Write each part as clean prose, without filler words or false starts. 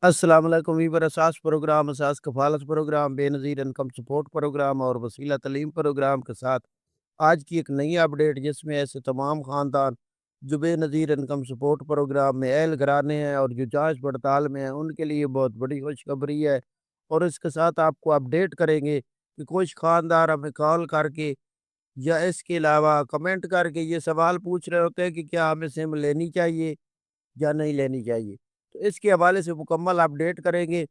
अस्सलाम वालेकुम वीवर Ehsaas program, Ehsaas Kafaalat program, Benazir income support program और वसीला तलीम प्रोग्राम के साथ आज की एक नई अपडेट, जिसमें ऐसे तमाम ख़ानदान जो बेनज़ीर इनकम सपोर्ट प्रोग्राम में अहल घराने हैं और जो जांच पड़ताल में हैं, उनके लिए बहुत बड़ी खुशखबरी है। और इसके साथ आपको अपडेट करेंगे कि कुछ ख़ानदान हमें कॉल करके या इसके अलावा कमेंट करके ये सवाल पूछ रहे होते हैं कि क्या हमें सिम लेनी चाहिए या नहीं लेनी चाहिए। तो इसके हवाले से मुकम्मल अपडेट करेंगे।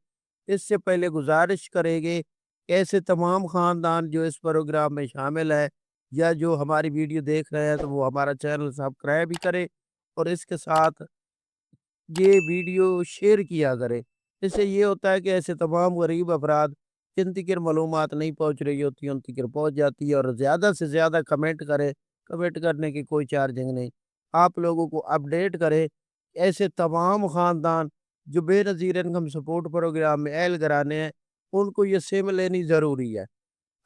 इससे पहले गुज़ारिश करेंगे, ऐसे तमाम ख़ानदान जो इस प्रोग्राम में शामिल है या जो हमारी वीडियो देख रहे हैं, तो वो हमारा चैनल सब्सक्राइब भी करें और इसके साथ ये वीडियो शेयर किया करें। इससे ये होता है कि ऐसे तमाम गरीब अफ़राद जिन तक मालूमात नहीं पहुँच रही होती, उन तक पहुँच जाती है। और ज़्यादा से ज़्यादा कमेंट करें, कमेंट करने की कोई चार्जिंग नहीं। आप लोगों को अपडेट करें, ऐसे तमाम ख़ानदान जो बेनज़ीर इनकम सपोर्ट प्रोग्राम में अहल घराने हैं, उनको ये सिम लेनी ज़रूरी है।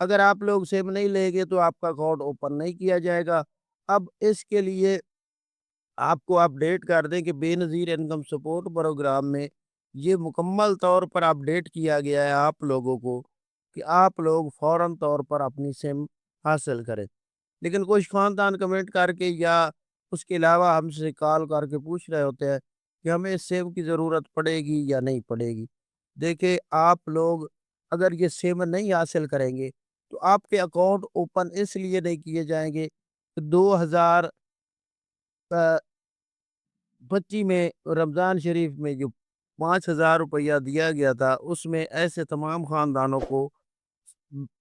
अगर आप लोग सिम नहीं लेंगे तो आपका अकाउंट ओपन नहीं किया जाएगा। अब इसके लिए आपको अपडेट कर दें कि बेनज़ीर इनकम सपोर्ट प्रोग्राम में ये मुकम्मल तौर पर अपडेट किया गया है आप लोगों को कि आप लोग फ़ौरन तौर पर अपनी सिम हासिल करें। लेकिन कुछ ख़ानदान कमेंट करके या उसके अलावा हमसे कॉल करके पूछ रहे होते हैं कि हमें इस सिम की ज़रूरत पड़ेगी या नहीं पड़ेगी। देखिए, आप लोग अगर ये सिम नहीं हासिल करेंगे, तो आपके अकाउंट ओपन इसलिए नहीं किए जाएँगे कि 2000 अ 25 में रमज़ान शरीफ में जो 5,000 रुपया दिया गया था, उसमें ऐसे तमाम ख़ानदानों को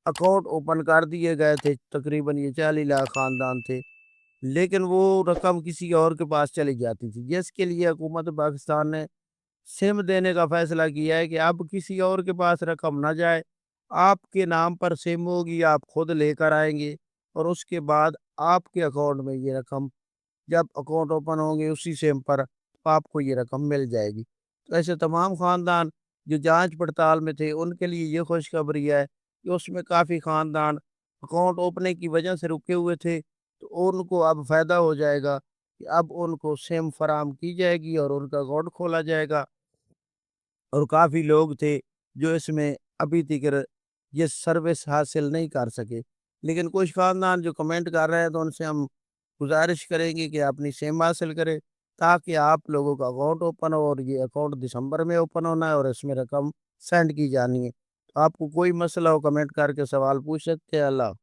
अकाउंट ओपन कर दिए गए थे। तकरीबन ये 40 लाख ख़ानदान थे, लेकिन वो रकम किसी और के पास चली जाती थी, जिसके लिए हुकूमत पाकिस्तान ने सिम देने का फ़ैसला किया है कि अब किसी और के पास रकम ना जाए। आपके नाम पर सिम होगी, आप खुद लेकर आएँगे और उसके बाद आपके अकाउंट में ये रकम, जब अकाउंट ओपन होंगे उसी सिम पर, तो आपको ये रकम मिल जाएगी। तो ऐसे तमाम ख़ानदान जो जाँच पड़ताल में थे, उनके लिए ये खुशखबरी है कि उसमें काफ़ी ख़ानदान अकाउंट ओपनिंग की वजह से रुके हुए थे, तो उनको अब फ़ायदा हो जाएगा कि अब उनको सिम फराहम की जाएगी और उनका अकाउंट खोला जाएगा। और काफ़ी लोग थे जो इसमें अभी तक ये सर्विस हासिल नहीं कर सके। लेकिन कुछ ख़ानदान जो कमेंट कर रहे हैं, तो उनसे हम गुज़ारिश करेंगे कि अपनी सिम हासिल करें, ताकि आप लोगों का अकाउंट ओपन हो। और ये अकाउंट दिसंबर में ओपन होना है और इसमें रकम सेंड की जानी है। तो आपको कोई मसला हो, कमेंट करके सवाल पूछ सकते हैं। अल्लाह